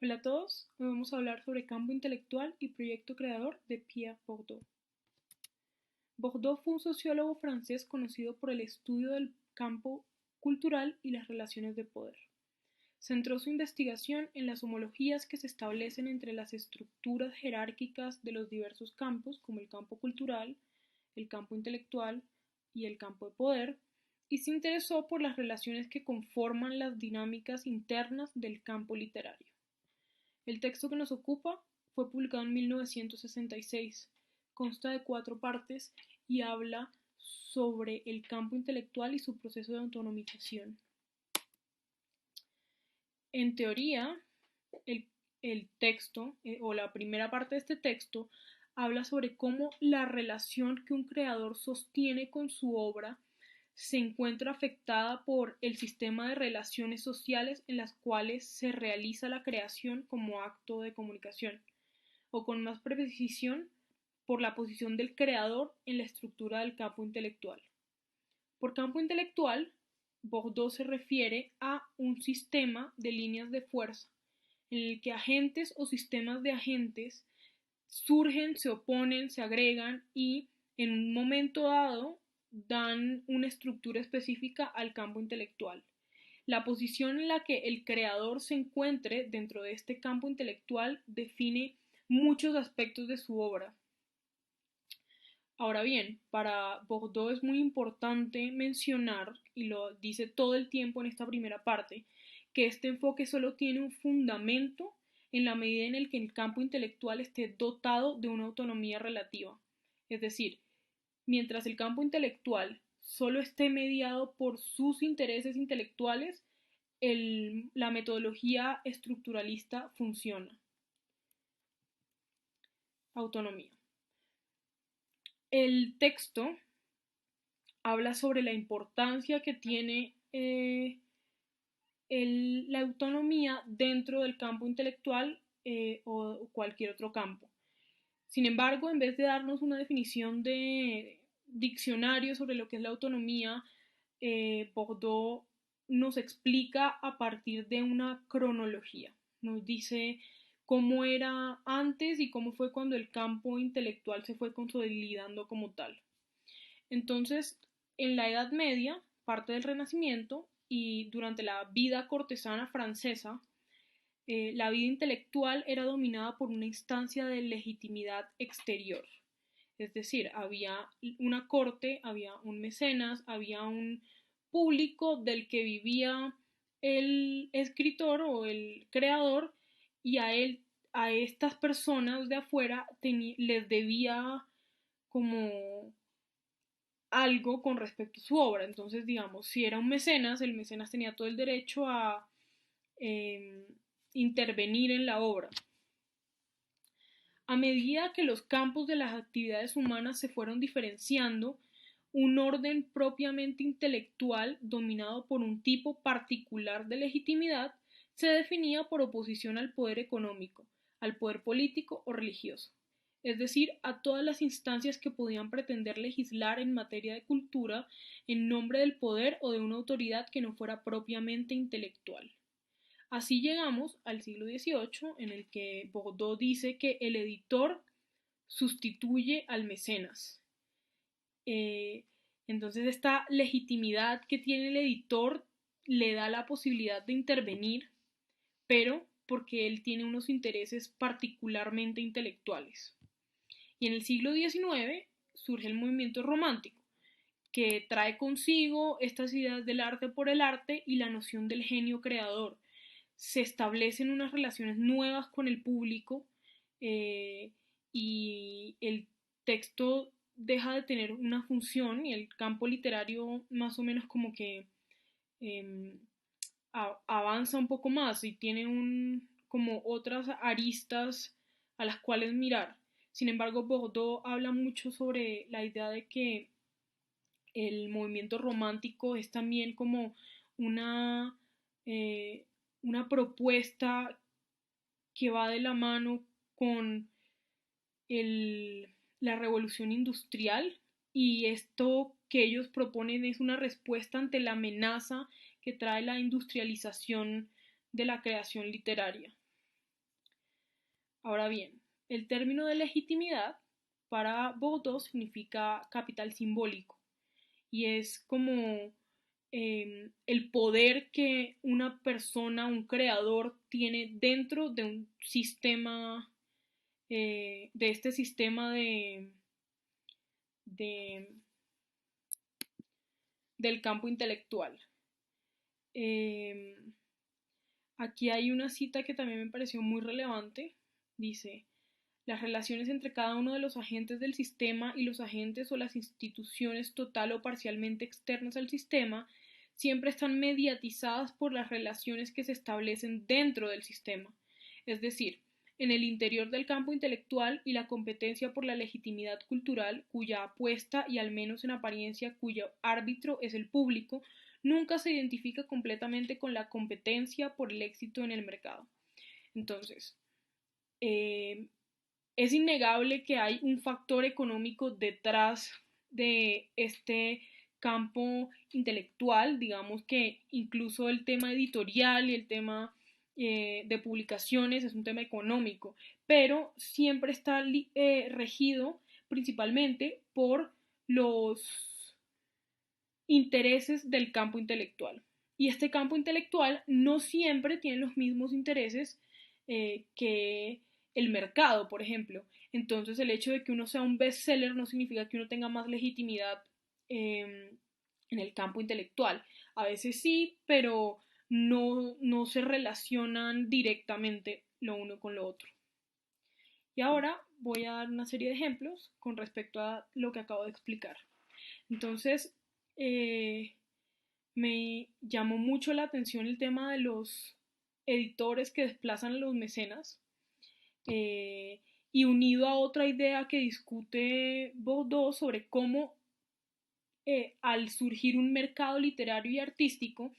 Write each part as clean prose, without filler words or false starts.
Hola a todos, hoy vamos a hablar sobre campo intelectual y proyecto creador de Pierre Bourdieu. Bourdieu fue un sociólogo francés conocido por el estudio del campo cultural y las relaciones de poder. Centró su investigación en las homologías que se establecen entre las estructuras jerárquicas de los diversos campos, como el campo cultural, el campo intelectual y el campo de poder, y se interesó por las relaciones que conforman las dinámicas internas del campo literario. El texto que nos ocupa fue publicado en 1966, consta de 4 partes y habla sobre el campo intelectual y su proceso de autonomización. En teoría, el texto, o la primera parte de este texto, habla sobre cómo la relación que un creador sostiene con su obra se encuentra afectada por el sistema de relaciones sociales en las cuales se realiza la creación como acto de comunicación, o con más precisión, por la posición del creador en la estructura del campo intelectual. Por campo intelectual, Bourdieu se refiere a un sistema de líneas de fuerza en el que agentes o sistemas de agentes surgen, se oponen, se agregan y en un momento dado dan una estructura específica al campo intelectual. La posición en la que el creador se encuentre dentro de este campo intelectual define muchos aspectos de su obra. Ahora bien, para Bourdieu es muy importante mencionar, y lo dice todo el tiempo en esta primera parte, que este enfoque solo tiene un fundamento en la medida en el que el campo intelectual esté dotado de una autonomía relativa. Es decir, mientras el campo intelectual solo esté mediado por sus intereses intelectuales, la metodología estructuralista funciona. Autonomía. El texto habla sobre la importancia que tiene la autonomía dentro del campo intelectual o cualquier otro campo. Sin embargo, en vez de darnos una definición de diccionario sobre lo que es la autonomía, Bourdieu nos explica a partir de una cronología. Nos dice cómo era antes y cómo fue cuando el campo intelectual se fue consolidando como tal. Entonces, en la Edad Media, parte del Renacimiento y durante la vida cortesana francesa, la vida intelectual era dominada por una instancia de legitimidad exterior. Es decir, había una corte, había un mecenas, había un público del que vivía el escritor o el creador y a estas personas de afuera les debía como algo con respecto a su obra. Entonces, digamos, si era un mecenas, el mecenas tenía todo el derecho a eh, intervenir en la obra. A medida que los campos de las actividades humanas se fueron diferenciando, un orden propiamente intelectual dominado por un tipo particular de legitimidad se definía por oposición al poder económico, al poder político o religioso, es decir, a todas las instancias que podían pretender legislar en materia de cultura en nombre del poder o de una autoridad que no fuera propiamente intelectual. Así llegamos al siglo XVIII, en el que Bourdieu dice que el editor sustituye al mecenas. Eh, entonces esta legitimidad que tiene el editor le da la posibilidad de intervenir, pero porque él tiene unos intereses particularmente intelectuales. Y en el siglo XIX surge el movimiento romántico, que trae consigo estas ideas del arte por el arte y la noción del genio creador. Se establecen unas relaciones nuevas con el público y el texto deja de tener una función y el campo literario más o menos como que eh, avanza un poco más y tiene como otras aristas a las cuales mirar. Sin embargo, Bourdieu habla mucho sobre la idea de que el movimiento romántico es también como una, eh, una propuesta que va de la mano con la revolución industrial y esto que ellos proponen es una respuesta ante la amenaza que trae la industrialización de la creación literaria. Ahora bien, el término de legitimidad para Bourdieu significa capital simbólico y es como el poder que una persona, un creador, tiene dentro de un sistema, de este sistema de, del campo intelectual. Eh, Aquí hay una cita que también me pareció muy relevante. Dice, las relaciones entre cada uno de los agentes del sistema y los agentes o las instituciones total o parcialmente externas al sistema siempre están mediatizadas por las relaciones que se establecen dentro del sistema, es decir, en el interior del campo intelectual y la competencia por la legitimidad cultural, cuya apuesta y al menos en apariencia cuyo árbitro es el público, nunca se identifica completamente con la competencia por el éxito en el mercado. Entonces, eh, es innegable que hay un factor económico detrás de este campo intelectual, digamos que incluso el tema editorial y el tema de publicaciones es un tema económico, pero siempre está regido principalmente por los intereses del campo intelectual. Y este campo intelectual no siempre tiene los mismos intereses que el mercado, por ejemplo. Entonces el hecho de que uno sea un bestseller no significa que uno tenga más legitimidad en el campo intelectual. A veces sí, pero no se relacionan directamente lo uno con lo otro. Y ahora voy a dar una serie de ejemplos con respecto a lo que acabo de explicar. Entonces, eh, me llamó mucho la atención el tema de los editores que desplazan a los mecenas y unido a otra idea que discute Bourdieu sobre cómo al surgir un mercado literario y artístico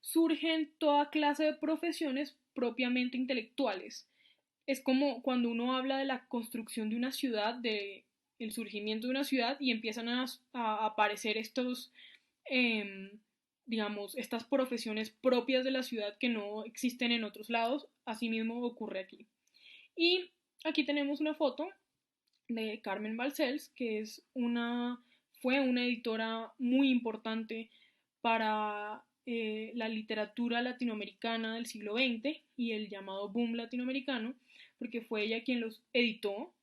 surgen toda clase de profesiones propiamente intelectuales. Es como cuando uno habla de la construcción de una ciudad, de el surgimiento de una ciudad y empiezan a aparecer estos eh, digamos, estas profesiones propias de la ciudad que no existen en otros lados, asimismo ocurre aquí. Y aquí tenemos una foto de Carmen Balcells, que fue una editora muy importante para la literatura latinoamericana del siglo XX y el llamado boom latinoamericano, porque fue ella quien los editó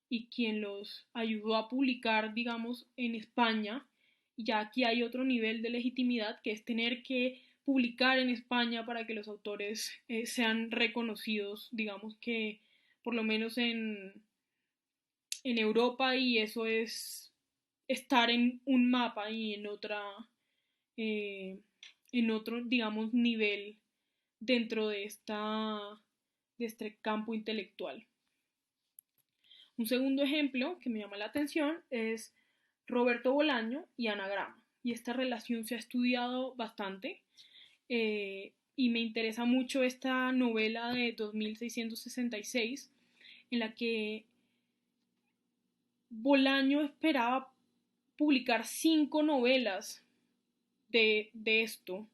y quien los ayudó a publicar, digamos, en España. Ya aquí hay otro nivel de legitimidad que es tener que publicar en España para que los autores sean reconocidos, digamos que por lo menos en Europa, y eso es estar en un mapa y eh, en otro, digamos, nivel dentro de este campo intelectual. Un segundo ejemplo que me llama la atención es Roberto Bolaño y Anagrama. Y esta relación se ha estudiado bastante y me interesa mucho esta novela de 2666 en la que Bolaño esperaba publicar 5 novelas de esto.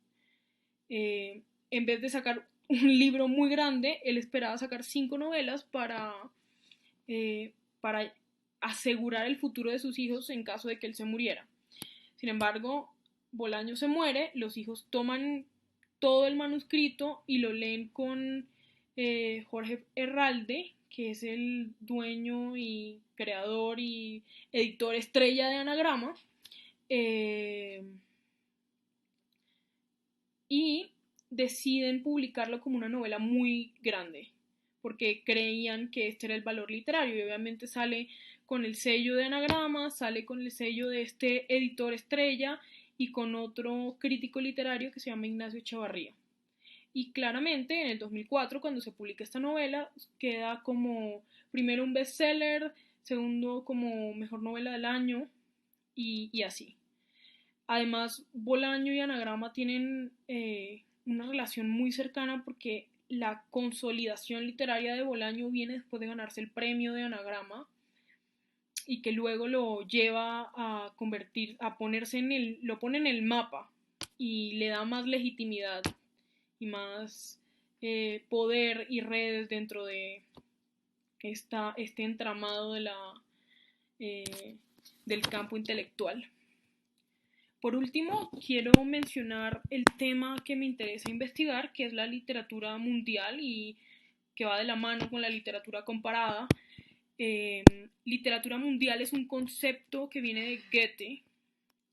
En vez de sacar un libro muy grande, él esperaba sacar 5 novelas para asegurar el futuro de sus hijos en caso de que él se muriera. Sin embargo, Bolaño se muere, los hijos toman todo el manuscrito y lo leen con Jorge Herralde, que es el dueño y creador y editor estrella de Anagrama, eh, y deciden publicarlo como una novela muy grande, porque creían que este era el valor literario, y obviamente sale con el sello de Anagrama, sale con el sello de este editor estrella y con otro crítico literario que se llama Ignacio Echavarría. Y claramente en el 2004, cuando se publica esta novela, queda como primero un bestseller, segundo como mejor novela del año y así. Además, Bolaño y Anagrama tienen una relación muy cercana porque la consolidación literaria de Bolaño viene después de ganarse el premio de Anagrama y que luego lo lleva a convertir, a ponerse lo pone en el mapa y le da más legitimidad y más poder y redes dentro este entramado eh, del campo intelectual. Por último, quiero mencionar el tema que me interesa investigar, que es la literatura mundial y que va de la mano con la literatura comparada. Literatura mundial es un concepto que viene de Goethe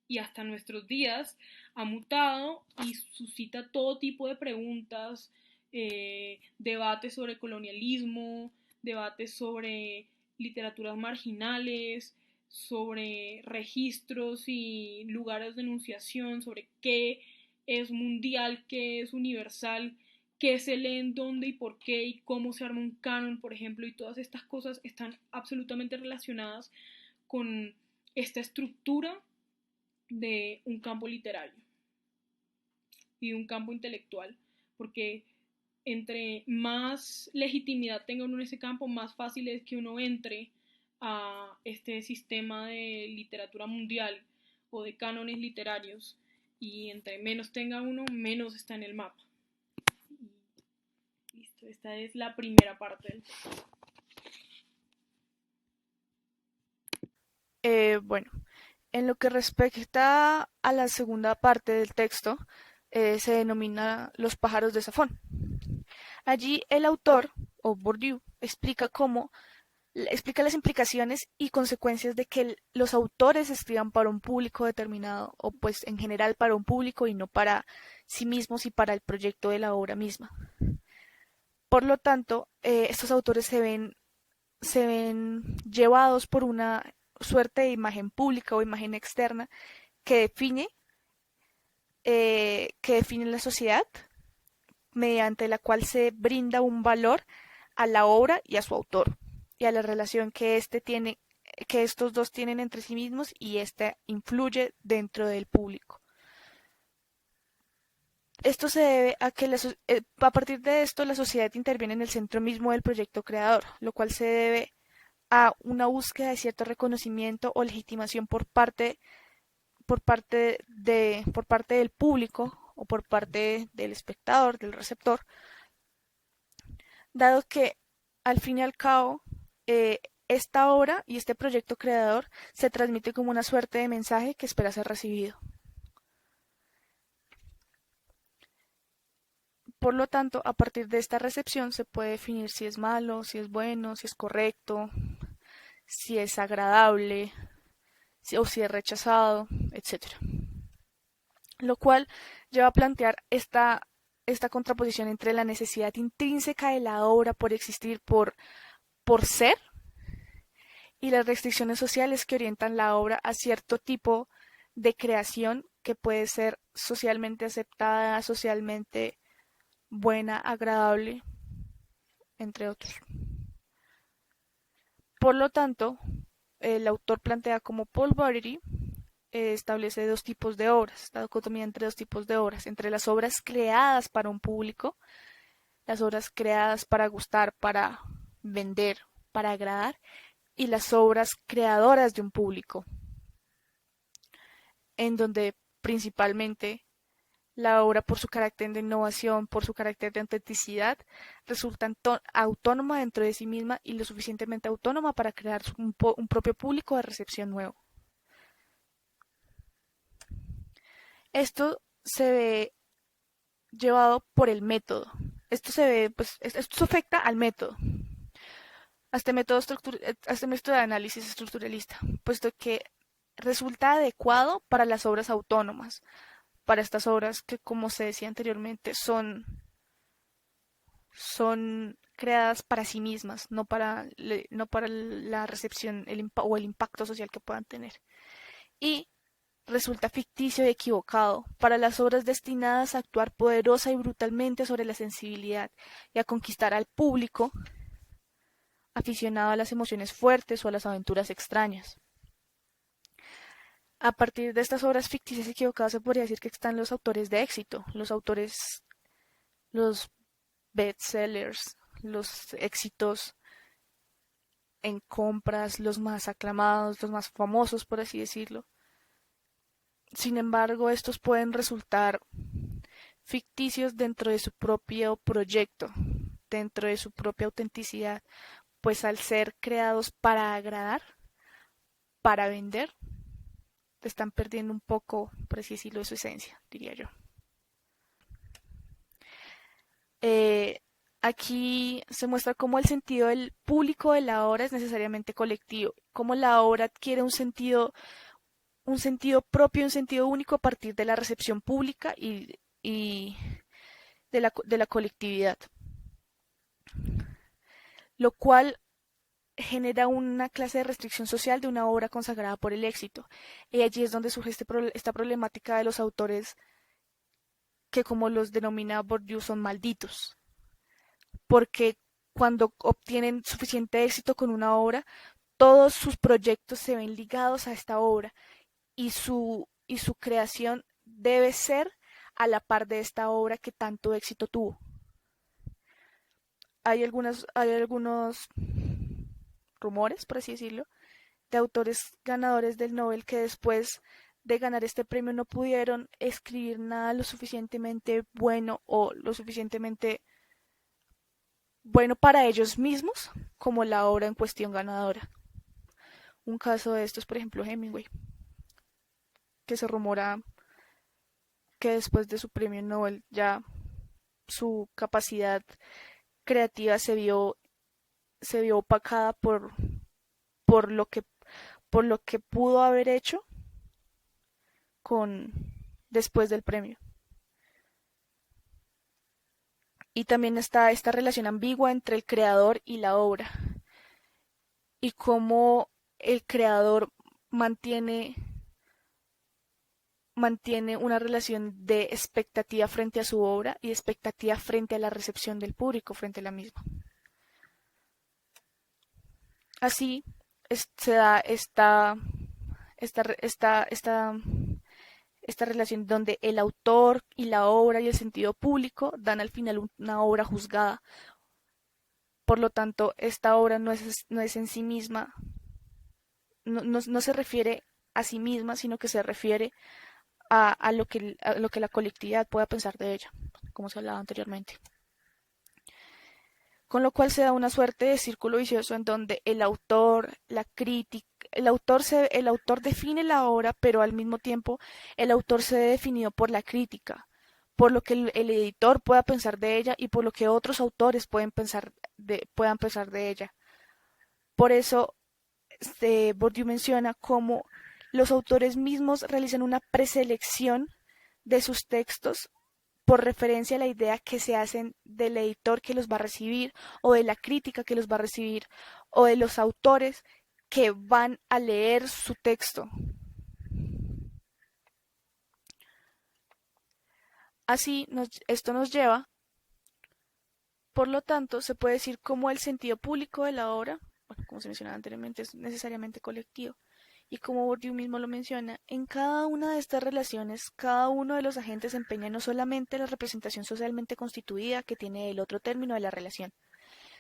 y hasta nuestros días ha mutado y suscita todo tipo de preguntas, debates sobre colonialismo, debates sobre literaturas marginales, sobre registros y lugares de enunciación, sobre qué es mundial, qué es universal, qué se lee en dónde y por qué y cómo se arma un canon, por ejemplo, y todas estas cosas están absolutamente relacionadas con esta estructura de un campo literario y de un campo intelectual, porque entre más legitimidad tenga uno en ese campo, más fácil es que uno entre a este sistema de literatura mundial o de cánones literarios, y entre menos tenga uno, menos está en el mapa. Y listo, esta es la primera parte del texto. Bueno, en lo que respecta a la segunda parte del texto, se denomina Los pájaros de Safón. Allí el autor, o Bourdieu, explica las implicaciones y consecuencias de que los autores escriban para un público determinado, o pues en general para un público y no para sí mismos y para el proyecto de la obra misma. Por lo tanto, estos autores se ven llevados por una suerte de imagen pública o imagen externa que define la sociedad, mediante la cual se brinda un valor a la obra y a su autor, y a la relación que estos dos tienen entre sí mismos y ésta influye dentro del público. Esto se debe a que a partir de esto la sociedad interviene en el centro mismo del proyecto creador, lo cual se debe a una búsqueda de cierto reconocimiento o legitimación por parte del público o por parte del espectador, del receptor, dado que al fin y al cabo esta obra y este proyecto creador se transmite como una suerte de mensaje que espera ser recibido. Por lo tanto, a partir de esta recepción se puede definir si es malo, si es bueno, si es correcto, si es agradable o si es rechazado, etcétera. Lo cual lleva a plantear esta contraposición entre la necesidad intrínseca de la obra por existir, por ser, y las restricciones sociales que orientan la obra a cierto tipo de creación que puede ser socialmente aceptada, socialmente buena, agradable, entre otros. Por lo tanto, el autor plantea como Paul Valéry establece dos tipos de obras, esta dicotomía entre dos tipos de obras, entre las obras creadas para un público, las obras creadas para gustar, para vender, para agradar, y las obras creadoras de un público, en donde principalmente la obra, por su carácter de innovación, por su carácter de autenticidad, resulta autónoma dentro de sí misma y lo suficientemente autónoma para crear un propio público de recepción nuevo. Esto se ve llevado por el método. Esto afecta al método, a este método de análisis estructuralista, puesto que resulta adecuado para las obras autónomas, para estas obras que, como se decía anteriormente, son creadas para sí mismas, no para la recepción o el impacto social que puedan tener. Y resulta ficticio y equivocado para las obras destinadas a actuar poderosa y brutalmente sobre la sensibilidad y a conquistar al público aficionado a las emociones fuertes o a las aventuras extrañas. A partir de estas obras ficticias y equivocadas se podría decir que están los autores de éxito, los bestsellers, los éxitos en compras, los más aclamados, los más famosos, por así decirlo. Sin embargo, estos pueden resultar ficticios dentro de su propio proyecto, dentro de su propia autenticidad, pues al ser creados para agradar, para vender, están perdiendo un poco, por así decirlo, de su esencia, diría yo. Eh, Aquí se muestra cómo el sentido del público de la obra es necesariamente colectivo, cómo la obra adquiere un sentido propio, un sentido único a partir de la recepción pública y de la colectividad, lo cual genera una clase de restricción social de una obra consagrada por el éxito. Y allí es donde surge esta problemática de los autores que, como los denomina Bourdieu, son malditos, porque cuando obtienen suficiente éxito con una obra, todos sus proyectos se ven ligados a esta obra y su creación debe ser a la par de esta obra que tanto éxito tuvo. Hay algunos rumores, por así decirlo, de autores ganadores del Nobel que después de ganar este premio no pudieron escribir nada lo suficientemente bueno o lo suficientemente bueno para ellos mismos como la obra en cuestión ganadora. Un caso de esto es, por ejemplo, Hemingway, que se rumora que después de su premio Nobel ya su capacidad creativa se vio opacada por lo que, por lo que pudo haber hecho con, después del premio. Y también está esta relación ambigua entre el creador y la obra y cómo el creador mantiene, mantiene una relación de expectativa frente a su obra y expectativa frente a la recepción del público frente a la misma. Así se da esta relación donde el autor y la obra y el sentido público dan al final una obra juzgada. Por lo tanto, esta obra no es en sí misma, no se refiere a sí misma, sino que se refiere a lo que la colectividad pueda pensar de ella, como se hablaba anteriormente. Con lo cual se da una suerte de círculo vicioso en donde el autor, la crítica, el autor define la obra, pero al mismo tiempo el autor se ve definido por la crítica, por lo que el editor pueda pensar de ella y por lo que otros autores puedan pensar de ella. Por eso, Bourdieu menciona cómo los autores mismos realizan una preselección de sus textos por referencia a la idea que se hacen del editor que los va a recibir o de la crítica que los va a recibir o de los autores que van a leer su texto. Así, esto nos lleva, por lo tanto, se puede decir cómo el sentido público de la obra, bueno, como se mencionaba anteriormente, es necesariamente colectivo. Y como Bourdieu mismo lo menciona, en cada una de estas relaciones, cada uno de los agentes empeña no solamente la representación socialmente constituida que tiene el otro término de la relación,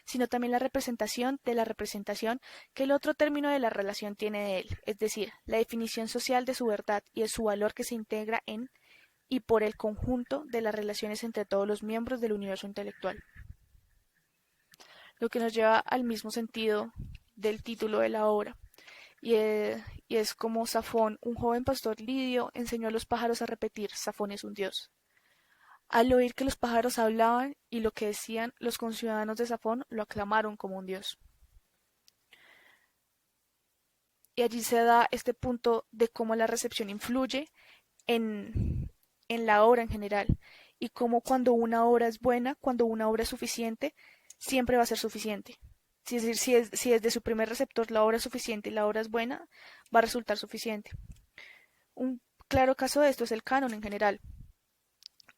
sino también la representación de la representación que el otro término de la relación tiene de él, es decir, la definición social de su verdad y de su valor que se integra en y por el conjunto de las relaciones entre todos los miembros del universo intelectual. Lo que nos lleva al mismo sentido del título de la obra, y es como Safón, un joven pastor lidio, enseñó a los pájaros a repetir: Safón es un dios. Al oír que los pájaros hablaban y lo que decían, los conciudadanos de Safón lo aclamaron como un dios. Y allí se da este punto de cómo la recepción influye en la obra en general y cómo cuando una obra es buena, cuando una obra es suficiente, siempre va a ser suficiente. Es decir, si desde su primer receptor la obra es suficiente y la obra es buena, va a resultar suficiente. Un claro caso de esto es el canon en general.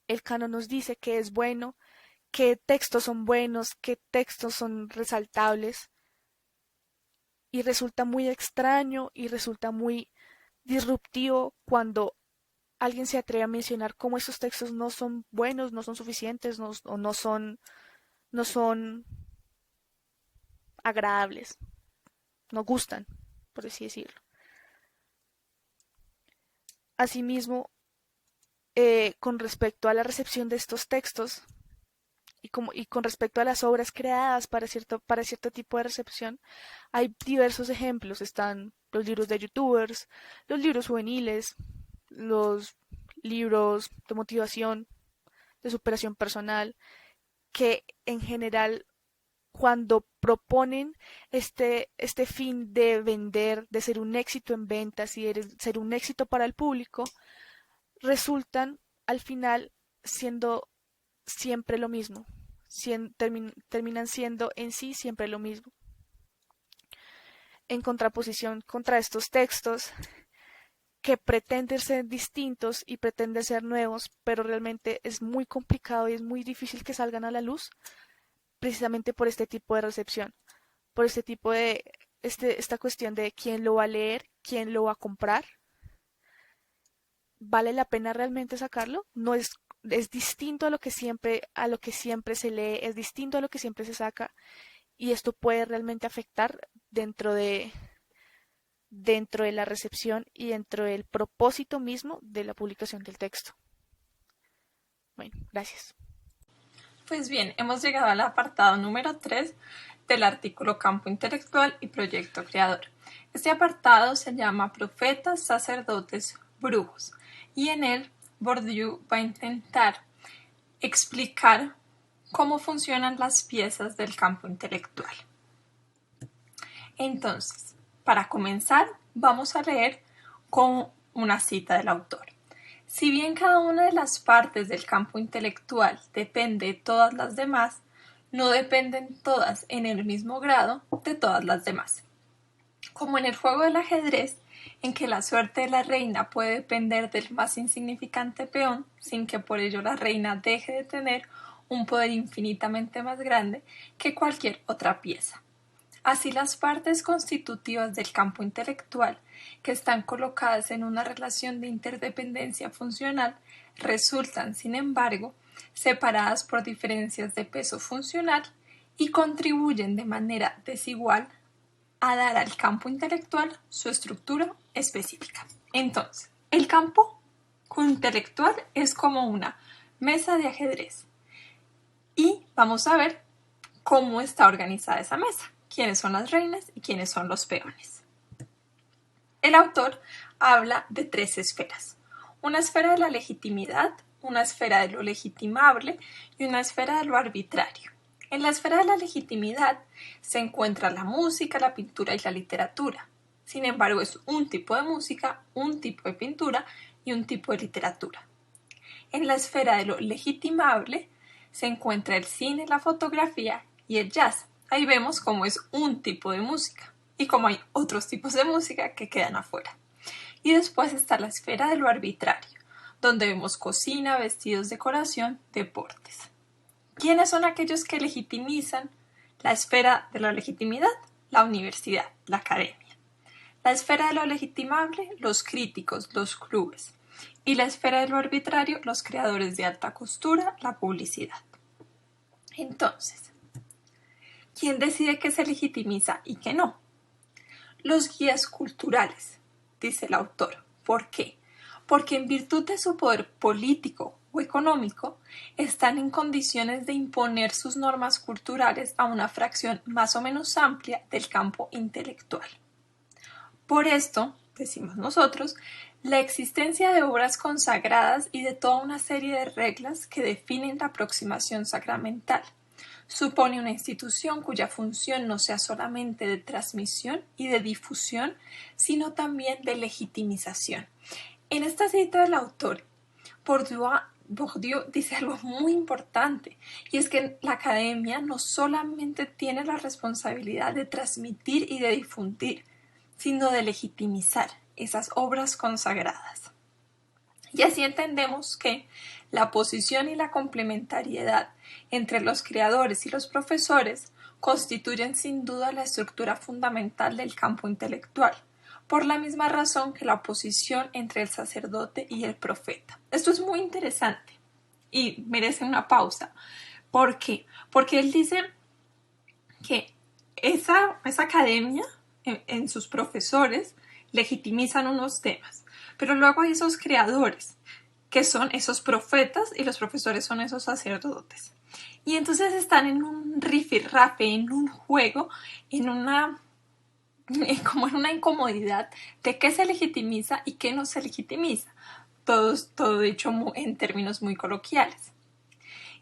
El canon nos dice que es bueno, qué textos son buenos, qué textos son resaltables, y resulta muy extraño y resulta muy disruptivo cuando alguien se atreve a mencionar cómo esos textos no son buenos, no son suficientes o no son agradables, no gustan, por así decirlo. Asimismo, con respecto a la recepción de estos textos, y con respecto a las obras creadas para cierto tipo de recepción, hay diversos ejemplos. Están los libros de youtubers, los libros juveniles, los libros de motivación, de superación personal, que en general cuando proponen este fin de vender, de ser un éxito en ventas y de ser un éxito para el público, resultan al final siendo siempre lo mismo, terminan siendo en sí siempre lo mismo. En contraposición contra estos textos que pretenden ser distintos y pretenden ser nuevos, pero realmente es muy complicado y es muy difícil que salgan a la luz, precisamente por este tipo de recepción, por este tipo de esta cuestión de quién lo va a leer, quién lo va a comprar. ¿Vale la pena realmente sacarlo? No es distinto a lo que siempre se lee, es distinto a lo que siempre se saca, y esto puede realmente afectar dentro de la recepción y dentro del propósito mismo de la publicación del texto. Bueno, gracias. Pues bien, hemos llegado al apartado número 3 del artículo Campo Intelectual y Proyecto Creador. Este apartado se llama Profetas, Sacerdotes, Brujos, y en él Bourdieu va a intentar explicar cómo funcionan las piezas del campo intelectual. Entonces, para comenzar, vamos a leer con una cita del autor. Si bien cada una de las partes del campo intelectual depende de todas las demás, no dependen todas en el mismo grado de todas las demás. Como en el juego del ajedrez, en que la suerte de la reina puede depender del más insignificante peón, sin que por ello la reina deje de tener un poder infinitamente más grande que cualquier otra pieza. Así las partes constitutivas del campo intelectual, que están colocadas en una relación de interdependencia funcional, resultan, sin embargo, separadas por diferencias de peso funcional y contribuyen de manera desigual a dar al campo intelectual su estructura específica. Entonces, el campo intelectual es como una mesa de ajedrez y vamos a ver cómo está organizada esa mesa, quiénes son las reinas y quiénes son los peones. El autor habla de 3 esferas: una esfera de la legitimidad, una esfera de lo legitimable y una esfera de lo arbitrario. En la esfera de la legitimidad se encuentra la música, la pintura y la literatura. Sin embargo, es un tipo de música, un tipo de pintura y un tipo de literatura. En la esfera de lo legitimable se encuentra el cine, la fotografía y el jazz. Ahí vemos cómo es un tipo de música y cómo hay otros tipos de música que quedan afuera. Y después está la esfera de lo arbitrario, donde vemos cocina, vestidos, decoración, deportes. ¿Quiénes son aquellos que legitimizan la esfera de la legitimidad? La universidad, la academia. La esfera de lo legitimable, los críticos, los clubes. Y la esfera de lo arbitrario, los creadores de alta costura, la publicidad. Entonces, ¿quién decide qué se legitimiza y qué no? Los guías culturales, dice el autor. ¿Por qué? Porque en virtud de su poder político o económico, están en condiciones de imponer sus normas culturales a una fracción más o menos amplia del campo intelectual. Por esto, decimos nosotros, la existencia de obras consagradas y de toda una serie de reglas que definen la aproximación sacramental supone una institución cuya función no sea solamente de transmisión y de difusión, sino también de legitimización. En esta cita del autor, Bourdieu dice algo muy importante, y es que la academia no solamente tiene la responsabilidad de transmitir y de difundir, sino de legitimizar esas obras consagradas. Y así entendemos que la posición y la complementariedad entre los creadores y los profesores constituyen sin duda la estructura fundamental del campo intelectual, por la misma razón que la oposición entre el sacerdote y el profeta. Esto es muy interesante y merece una pausa. ¿Por qué? Porque él dice que esa academia en sus profesores legitimizan unos temas, pero luego hay esos creadores que son esos profetas y los profesores son esos sacerdotes. Y entonces están en un rifirrafe, en un juego, como en una incomodidad de qué se legitimiza y qué no se legitimiza. Todo dicho en términos muy coloquiales.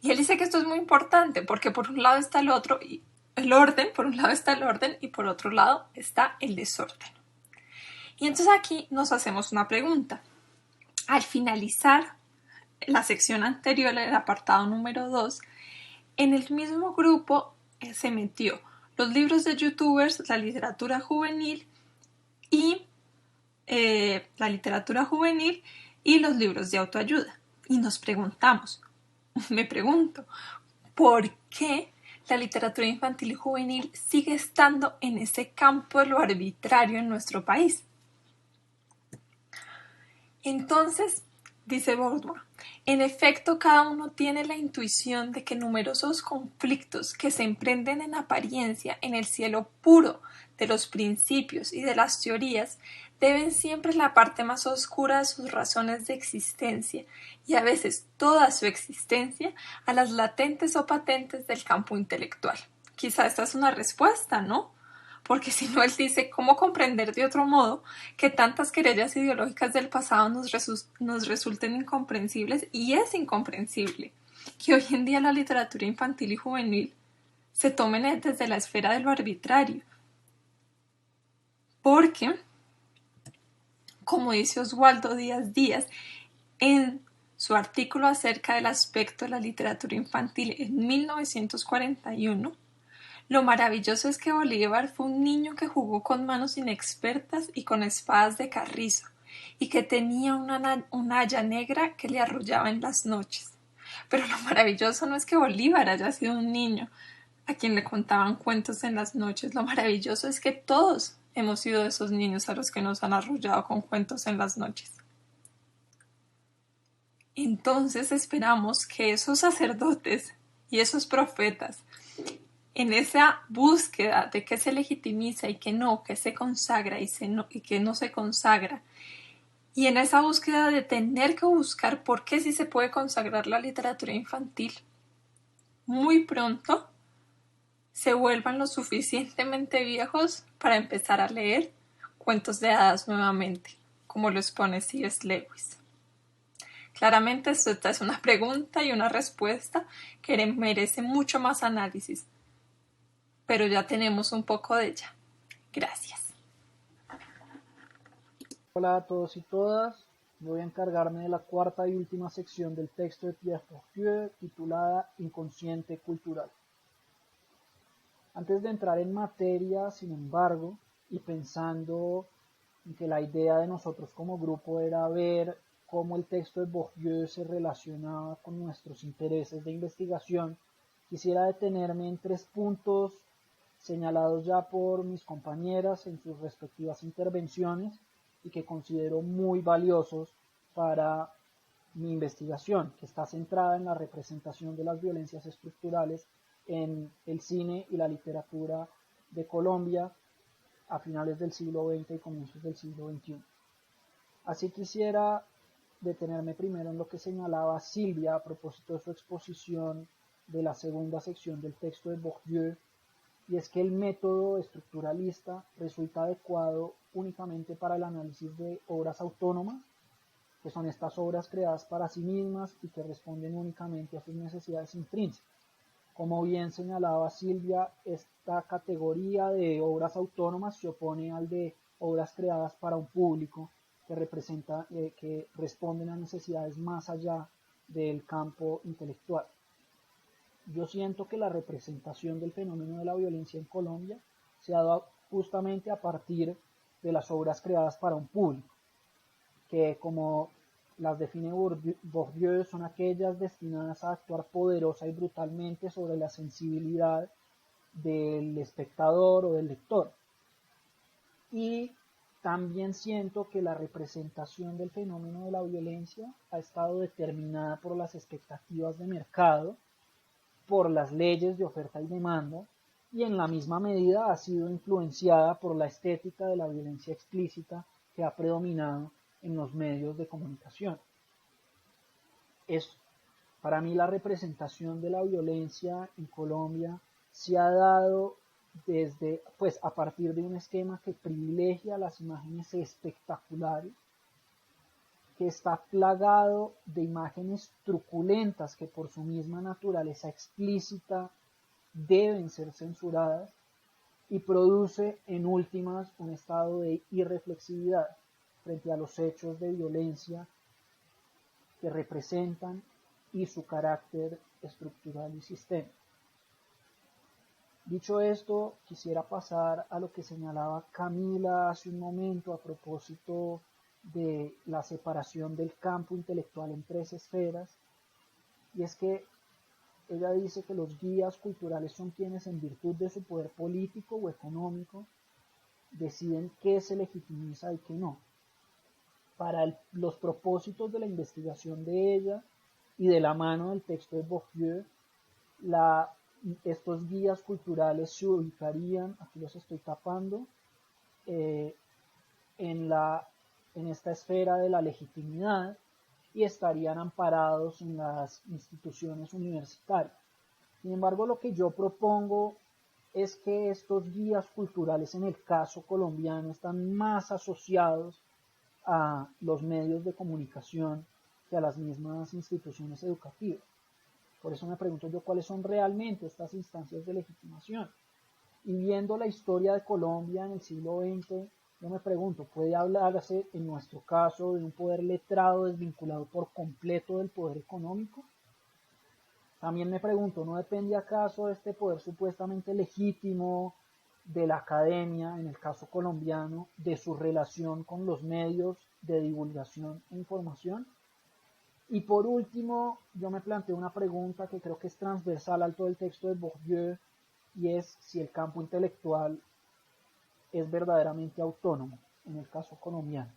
Y él dice que esto es muy importante porque por un lado está el orden, por un lado está el orden y por otro lado está el desorden. Y entonces aquí nos hacemos una pregunta. Al finalizar la sección anterior, el apartado número 2, en el mismo grupo se metió los libros de youtubers, la literatura juvenil y los libros de autoayuda. Y nos preguntamos, me pregunto, ¿por qué la literatura infantil y juvenil sigue estando en ese campo de lo arbitrario en nuestro país? Entonces, dice Bourdieu, en efecto, cada uno tiene la intuición de que numerosos conflictos que se emprenden en apariencia en el cielo puro de los principios y de las teorías deben siempre la parte más oscura de sus razones de existencia y a veces toda su existencia a las latentes o patentes del campo intelectual. Quizá esta es una respuesta, ¿no? Porque si no, él dice, ¿cómo comprender de otro modo que tantas querellas ideológicas del pasado nos resulten incomprensibles? Y es incomprensible que hoy en día la literatura infantil y juvenil se tomen desde la esfera de lo arbitrario. Porque, como dice Oswaldo Díaz Díaz, en su artículo acerca del aspecto de la literatura infantil en 1941, lo maravilloso es que Bolívar fue un niño que jugó con manos inexpertas y con espadas de carrizo, y que tenía una haya negra que le arrullaba en las noches. Pero lo maravilloso no es que Bolívar haya sido un niño a quien le contaban cuentos en las noches, lo maravilloso es que todos hemos sido esos niños a los que nos han arrullado con cuentos en las noches. Entonces esperamos que esos sacerdotes y esos profetas, en esa búsqueda de qué se legitimiza y qué no, qué se consagra y qué no se consagra, y en esa búsqueda de tener que buscar por qué sí se puede consagrar la literatura infantil, muy pronto se vuelvan lo suficientemente viejos para empezar a leer cuentos de hadas nuevamente, como lo expone C.S. Lewis. Claramente esta es una pregunta y una respuesta que merece mucho más análisis, pero ya tenemos un poco de ella. Gracias. Hola a todos y todas. Voy a encargarme de la cuarta y última sección del texto de Pierre Bourdieu titulada Inconsciente cultural. Antes de entrar en materia, sin embargo, y pensando en que la idea de nosotros como grupo era ver cómo el texto de Bourdieu se relacionaba con nuestros intereses de investigación, quisiera detenerme en 3 puntos señalados ya por mis compañeras en sus respectivas intervenciones y que considero muy valiosos para mi investigación, que está centrada en la representación de las violencias estructurales en el cine y la literatura de Colombia a finales del siglo XX y comienzos del siglo XXI. Así quisiera detenerme primero en lo que señalaba Silvia a propósito de su exposición de la segunda sección del texto de Bourdieu, y es que el método estructuralista resulta adecuado únicamente para el análisis de obras autónomas, que son estas obras creadas para sí mismas y que responden únicamente a sus necesidades intrínsecas. Como bien señalaba Silvia, esta categoría de obras autónomas se opone al de obras creadas para un público que responden a necesidades más allá del campo intelectual. Yo siento que la representación del fenómeno de la violencia en Colombia se ha dado justamente a partir de las obras creadas para un público, que como las define Bourdieu son aquellas destinadas a actuar poderosa y brutalmente sobre la sensibilidad del espectador o del lector. Y también siento que la representación del fenómeno de la violencia ha estado determinada por las expectativas de mercado, por las leyes de oferta y demanda, y en la misma medida ha sido influenciada por la estética de la violencia explícita que ha predominado en los medios de comunicación. Es Para mí la representación de la violencia en Colombia se ha dado desde, pues a partir de un esquema que privilegia las imágenes espectaculares, que está plagado de imágenes truculentas que por su misma naturaleza explícita deben ser censuradas, y produce en últimas un estado de irreflexividad frente a los hechos de violencia que representan y su carácter estructural y sistémico. Dicho esto, quisiera pasar a lo que señalaba Camila hace un momento a propósito de la separación del campo intelectual en tres esferas, y es que ella dice que los guías culturales son quienes, en virtud de su poder político o económico, deciden qué se legitimiza y qué no. Para los propósitos de la investigación de ella y de la mano del texto de Bourdieu, estos guías culturales se ubicarían, aquí los estoy tapando, en esta esfera de la legitimidad, y estarían amparados en las instituciones universitarias. Sin embargo, lo que yo propongo es que estos guías culturales en el caso colombiano están más asociados a los medios de comunicación que a las mismas instituciones educativas. Por eso me pregunto yo cuáles son realmente estas instancias de legitimación. Y viendo la historia de Colombia en el siglo XX, yo me pregunto, ¿puede hablarse en nuestro caso de un poder letrado desvinculado por completo del poder económico? También me pregunto, ¿no depende acaso este poder supuestamente legítimo de la academia, en el caso colombiano, de su relación con los medios de divulgación e información? Y por último, yo me planteo una pregunta que creo que es transversal al todo el texto de Bourdieu, y es si el campo intelectual es verdaderamente autónomo en el caso colombiano.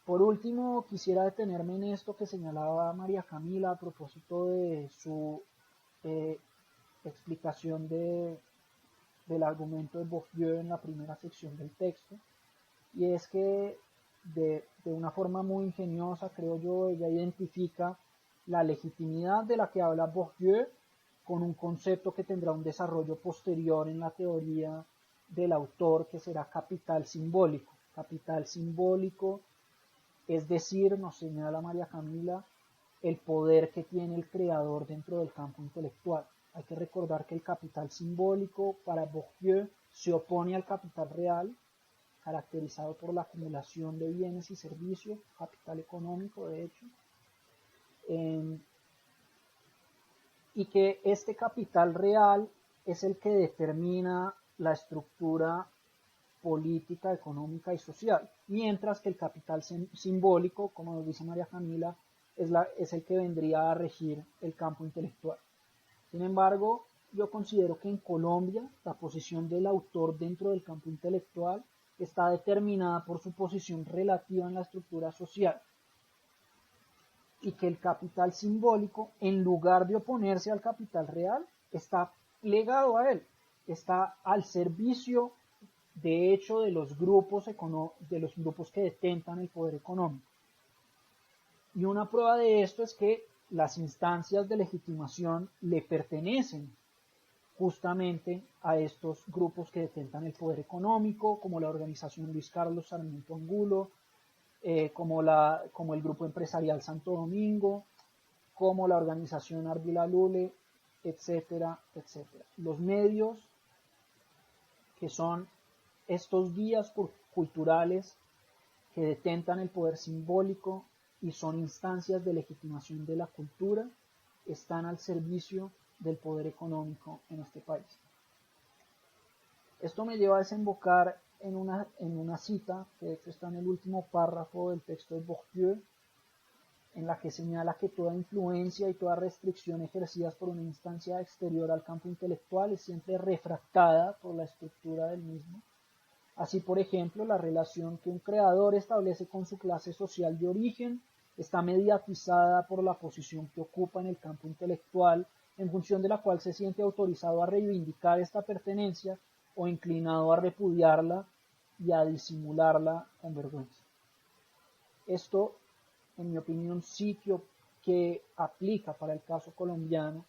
Por último, quisiera detenerme en esto que señalaba María Camila a propósito de su explicación del argumento de Bourdieu en la primera sección del texto, y es que de una forma muy ingeniosa, creo yo, ella identifica la legitimidad de la que habla Bourdieu con un concepto que tendrá un desarrollo posterior en la teoría del autor, que será capital simbólico. Capital simbólico, es decir, nos señala María Camila, el poder que tiene el creador dentro del campo intelectual. Hay que recordar que el capital simbólico para Bourdieu se opone al capital real, caracterizado por la acumulación de bienes y servicios, capital económico de hecho, y que este capital real es el que determina la estructura política, económica y social, mientras que el capital simbólico, como nos dice María Camila, es el que vendría a regir el campo intelectual. Sin embargo, yo considero que en Colombia la posición del autor dentro del campo intelectual está determinada por su posición relativa en la estructura social, y que el capital simbólico, en lugar de oponerse al capital real, está plegado a él, está al servicio de hecho de los grupos que detentan el poder económico. Y una prueba de esto es que las instancias de legitimación le pertenecen justamente a estos grupos que detentan el poder económico, como la organización Luis Carlos Sarmiento Angulo, como el grupo empresarial Santo Domingo, como la organización Ardila Lule, etcétera, etcétera. Los medios, que son estos guías culturales que detentan el poder simbólico y son instancias de legitimación de la cultura, están al servicio del poder económico en este país. Esto me lleva a desembocar en una cita, que de hecho está en el último párrafo del texto de Bourdieu, en la que señala que toda influencia y toda restricción ejercidas por una instancia exterior al campo intelectual es siempre refractada por la estructura del mismo. Así, por ejemplo, la relación que un creador establece con su clase social de origen está mediatizada por la posición que ocupa en el campo intelectual, en función de la cual se siente autorizado a reivindicar esta pertenencia o inclinado a repudiarla y a disimularla con vergüenza. Esto en mi opinión, sitio que aplica para el caso colombiano,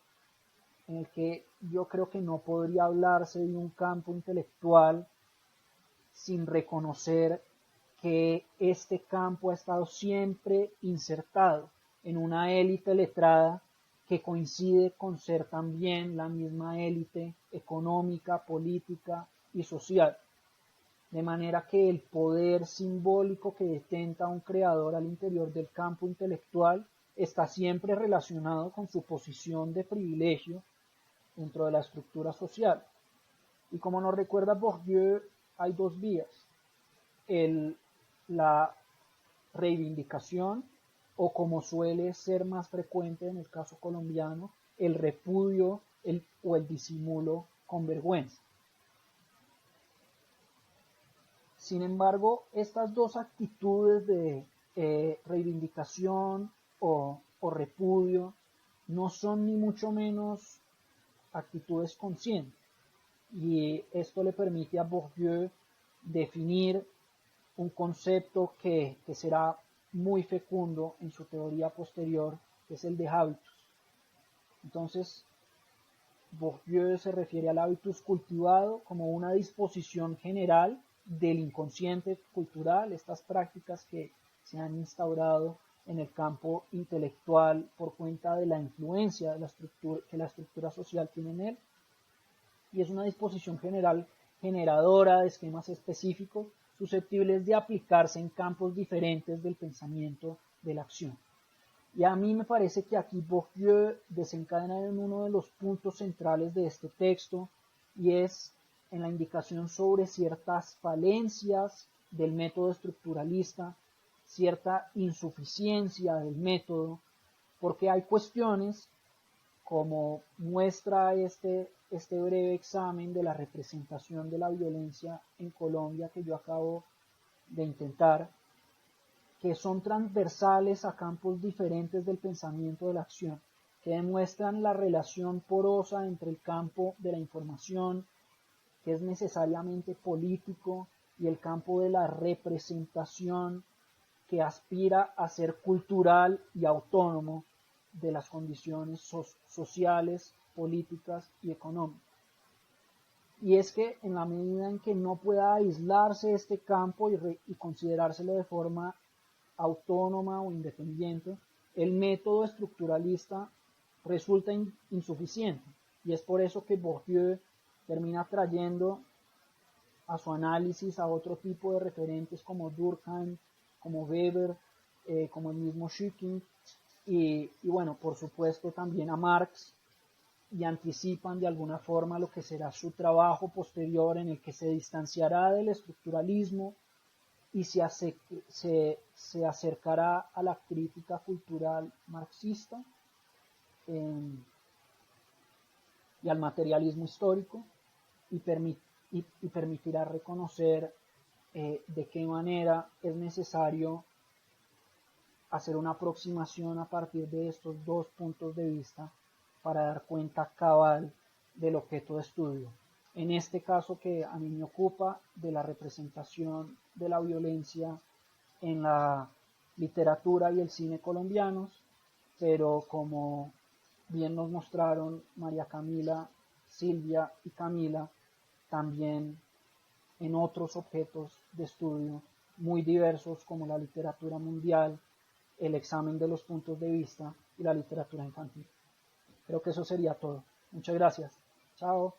en el que yo creo que no podría hablarse de un campo intelectual sin reconocer que este campo ha estado siempre insertado en una élite letrada que coincide con ser también la misma élite económica, política y social. De manera que el poder simbólico que detenta un creador al interior del campo intelectual está siempre relacionado con su posición de privilegio dentro de la estructura social. Y como nos recuerda Bourdieu, hay dos vías: la reivindicación, o como suele ser más frecuente en el caso colombiano, el repudio o el disimulo con vergüenza. Sin embargo, estas dos actitudes de reivindicación o repudio no son ni mucho menos actitudes conscientes, y esto le permite a Bourdieu definir un concepto que será muy fecundo en su teoría posterior, que es el de hábitus. Entonces, Bourdieu se refiere al hábitus cultivado como una disposición general del inconsciente cultural, estas prácticas que se han instaurado en el campo intelectual por cuenta de la influencia de que la estructura social tiene en él, y es una disposición general generadora de esquemas específicos susceptibles de aplicarse en campos diferentes del pensamiento, de la acción. Y a mí me parece que aquí Bourdieu desencadena en uno de los puntos centrales de este texto, y es en la indicación sobre ciertas falencias del método estructuralista, cierta insuficiencia del método, porque hay cuestiones, como muestra este breve examen de la representación de la violencia en Colombia que yo acabo de intentar, que son transversales a campos diferentes del pensamiento de la acción, que demuestran la relación porosa entre el campo de la información, que es necesariamente político, y el campo de la representación, que aspira a ser cultural y autónomo de las condiciones sociales, políticas y económicas. Y es que en la medida en que no pueda aislarse este campo y considerárselo de forma autónoma o independiente, el método estructuralista resulta insuficiente, y es por eso que Bourdieu termina trayendo a su análisis a otro tipo de referentes como Durkheim, como Weber, como el mismo Schücking, y bueno, por supuesto también a Marx, y anticipan de alguna forma lo que será su trabajo posterior, en el que se distanciará del estructuralismo y se acercará a la crítica cultural marxista y al materialismo histórico, y permitirá reconocer de qué manera es necesario hacer una aproximación a partir de estos dos puntos de vista para dar cuenta cabal del objeto de estudio. En este caso que a mí me ocupa, de la representación de la violencia en la literatura y el cine colombianos, pero como bien nos mostraron María Camila, Silvia y Camila, también en otros objetos de estudio muy diversos como la literatura mundial, el examen de los puntos de vista y la literatura infantil. Creo que eso sería todo. Muchas gracias. Chao.